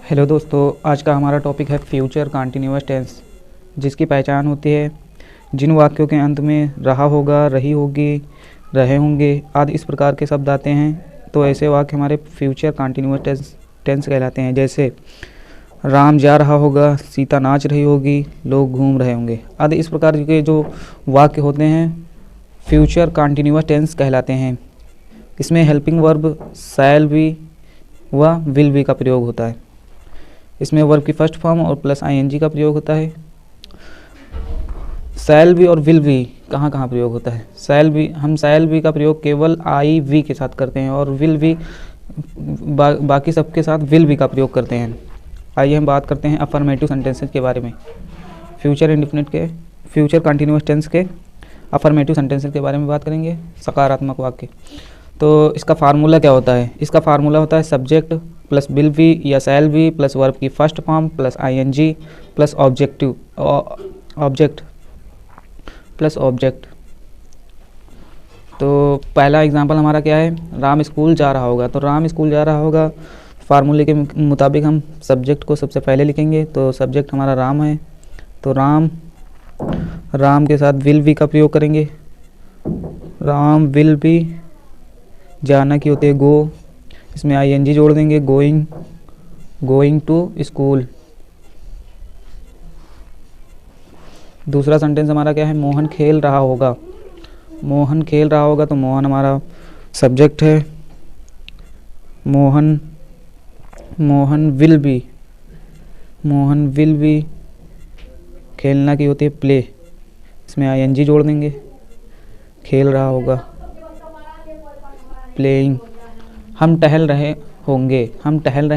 Hello दोस्तों, आज का हमारा टॉपिक है फ्यूचर कंटिन्यूअस टेंस, जिसकी पहचान होती है जिन वाक्यों के अंत में रहा होगा, रही होगी, रहे होंगे आदि इस प्रकार के शब्द आते हैं तो ऐसे वाक्य हमारे फ्यूचर कंटिन्यूअस टेंस कहलाते हैं। जैसे राम जा रहा होगा, सीता नाच रही होगी, लोग घूम रहे होंगे आदि इस प्रकार के जो वाक्य होते हैं फ्यूचर कंटिन्यूअस टेंस कहलाते हैं। इसमें हेल्पिंग वर्ब शैल बी व विल बी का प्रयोग होता है। इसमें वर्ब की फर्स्ट फॉर्म और प्लस आईएनजी का प्रयोग होता है। शैल बी और विल बी कहाँ कहाँ प्रयोग होता है? शैल बी का प्रयोग केवल आई वी के साथ करते हैं और विल बी बाकी सबके साथ विल बी का प्रयोग करते हैं। आइए हम बात करते हैं अफर्मेटिव सेंटेंसेस के बारे में। फ्यूचर कंटिन्यूअस टेंस के अफर्मेटिव सेंटेंसेस के बारे में बात करेंगे। सकारात्मक वाक्य, तो इसका फार्मूला क्या होता है? इसका फार्मूला होता है सब्जेक्ट प्लस विल बी या शैल बी प्लस वर्ब की first form plus ING plus object plus object. तो पहला एग्जांपल हमारा क्या है? राम स्कूल जा रहा होगा। तो राम स्कूल जा रहा होगा, फार्मूले के मुताबिक हम सब्जेक्ट को सबसे पहले लिखेंगे। तो सब्जेक्ट हमारा राम है, तो राम के साथ विल बी का प्रयोग करेंगे। राम विल बी, जाना की होती है गो, इसमें आईएनजी जोड़ देंगे, गोइंग टू स्कूल। दूसरा सेंटेंस हमारा क्या है? मोहन खेल रहा होगा। मोहन खेल रहा होगा, तो मोहन हमारा सब्जेक्ट है। मोहन विल बी, खेलना की होती है प्ले, इसमें आईएनजी जोड़ देंगे, खेल रहा होगा, प्लेइंग। हम टहल रहे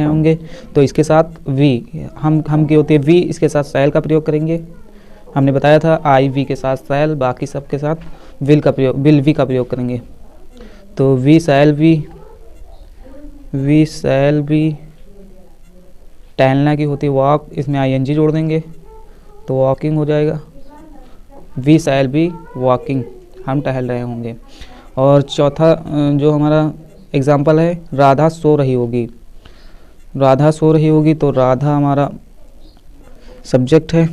होंगे, तो इसके साथ वी हम की होती है वी, इसके साथ शैल का प्रयोग करेंगे। हमने बताया था आई वी के साथ शैल, बाकी सब के साथ विल वी का प्रयोग करेंगे। तो वी शैल बी, टहलना की होती है वॉक, इसमें आईएनजी जोड़ देंगे तो वॉकिंग हो जाएगा। वी शैल बी वॉकिंग, हम टहल रहे होंगे। और चौथा जो हमारा एग्जाम्पल है, राधा सो रही होगी। तो राधा हमारा सब्जेक्ट है,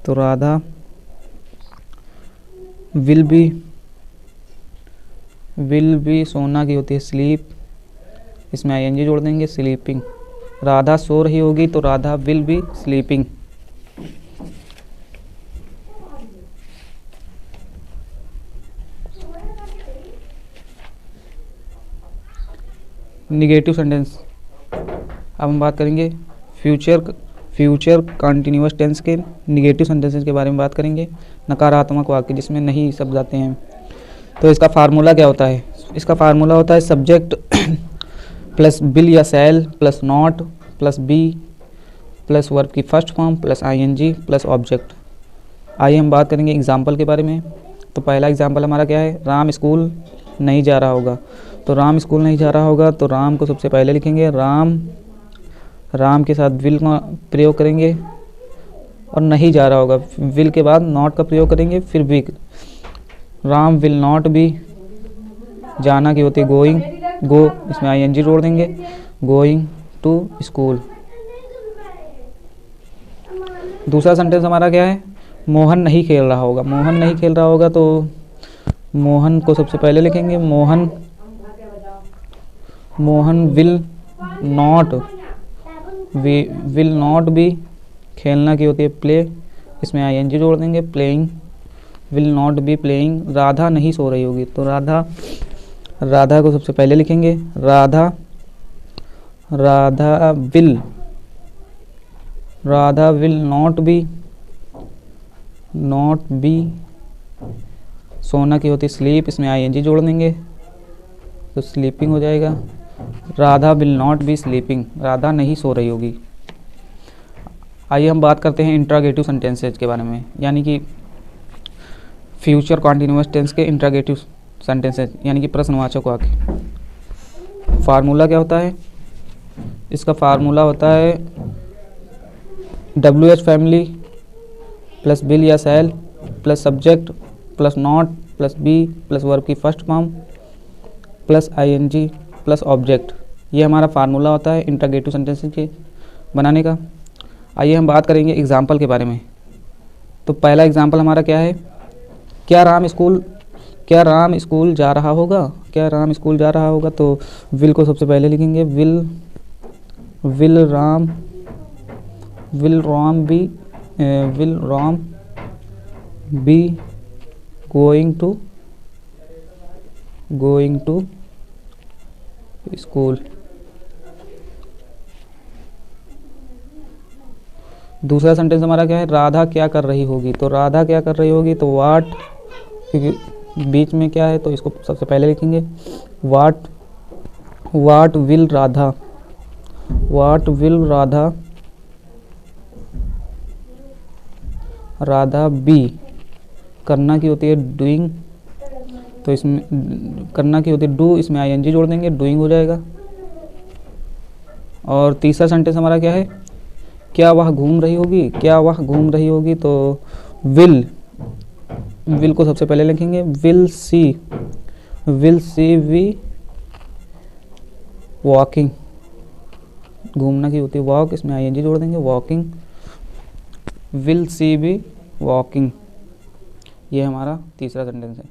तो राधा विल बी, सोना की होती है स्लीप, इसमें आईएनजी जोड़ देंगे, स्लीपिंग। राधा सो रही होगी, तो Radha will be sleeping. Negative sentence, अब हम बात करेंगे फ्यूचर कंटिन्यूअस टेंस के निगेटिव सेंटेंसेस के बारे में बात करेंगे। नकारात्मक वाक्य जिसमें नहीं शब्द आते हैं। तो इसका फार्मूला क्या होता है? इसका फार्मूला होता है सब्जेक्ट प्लस बिल या shall plus not plus be plus verb की first form plus ING plus object. आइए हम बात करेंगे एग्जाम्पल के बारे में। तो पहला एग्जाम्पल हमारा क्या है? राम स्कूल नहीं जा रहा होगा। तो राम स्कूल नहीं जा रहा होगा, तो राम को सबसे पहले लिखेंगे। राम के साथ विल का प्रयोग करेंगे, और नहीं जा रहा होगा, विल के बाद नॉट का प्रयोग करेंगे, फिर be. Ram will not be, जाना की होती है गो, इसमें आईएनजी जोड़ देंगे, गोइंग टू स्कूल। दूसरा सेंटेंस हमारा क्या है? मोहन नहीं खेल रहा होगा। तो मोहन को सबसे पहले लिखेंगे। मोहन विल नॉट बी, खेलना की होती है प्ले, इसमें आईएनजी जोड़ देंगे, playing. Will not be playing. Radha नहीं सो रही होगी, तो राधा को सबसे पहले लिखेंगे। राधा विल नॉट बी, सोना की होती स्लीप, इसमें आईएनजी जोड़ देंगे तो स्लीपिंग हो जाएगा। Radha will not B sleeping, Radha नहीं सो रही होगी। आइए हम बात करते हैं इंट्रागेटिव सेंटेंसेज के बारे में, यानी कि फ्यूचर कंटिन्यूअस टेंस के इंट्रागेटिव सेंटेंसेज, यानी कि प्रश्नवाचक वाक्य। फार्मूला क्या होता है? इसका फार्मूला होता है WH फैमिली प्लस बिल या shall plus subject plus not plus be plus verb की first form plus ING plus object. ये हमारा फार्मूला होता है इंट्रोगेटिव सेंटेंसेस के। बनाने का। आइए हम बात करेंगे एग्जाम्पल के बारे में। तो पहला एग्जाम्पल हमारा क्या है, क्या राम स्कूल जा रहा होगा, क्या राम स्कूल जा रहा होगा। तो विल को सबसे पहले लिखेंगे, will Ram be going to school. दूसरा सेंटेंस हमारा क्या है, राधा क्या कर रही होगी। तो राधा क्या कर रही होगी, तो वाट, क्योंकि बीच में क्या है तो इसको सबसे पहले लिखेंगे, वाट विल राधा बी, करना की होती है डूइंग, तो इसमें करना की होती है डू, इसमें आईएनजी जोड़ देंगे, डूइंग हो जाएगा। और तीसरा सेंटेंस हमारा क्या है, क्या वह घूम रही होगी। तो विल को सबसे पहले लिखेंगे, विल सी वी वॉकिंग, घूमना की होती है वॉक, इसमें आईएनजी जोड़ देंगे, walking, will she be walking. ये हमारा तीसरा सेंटेंस है।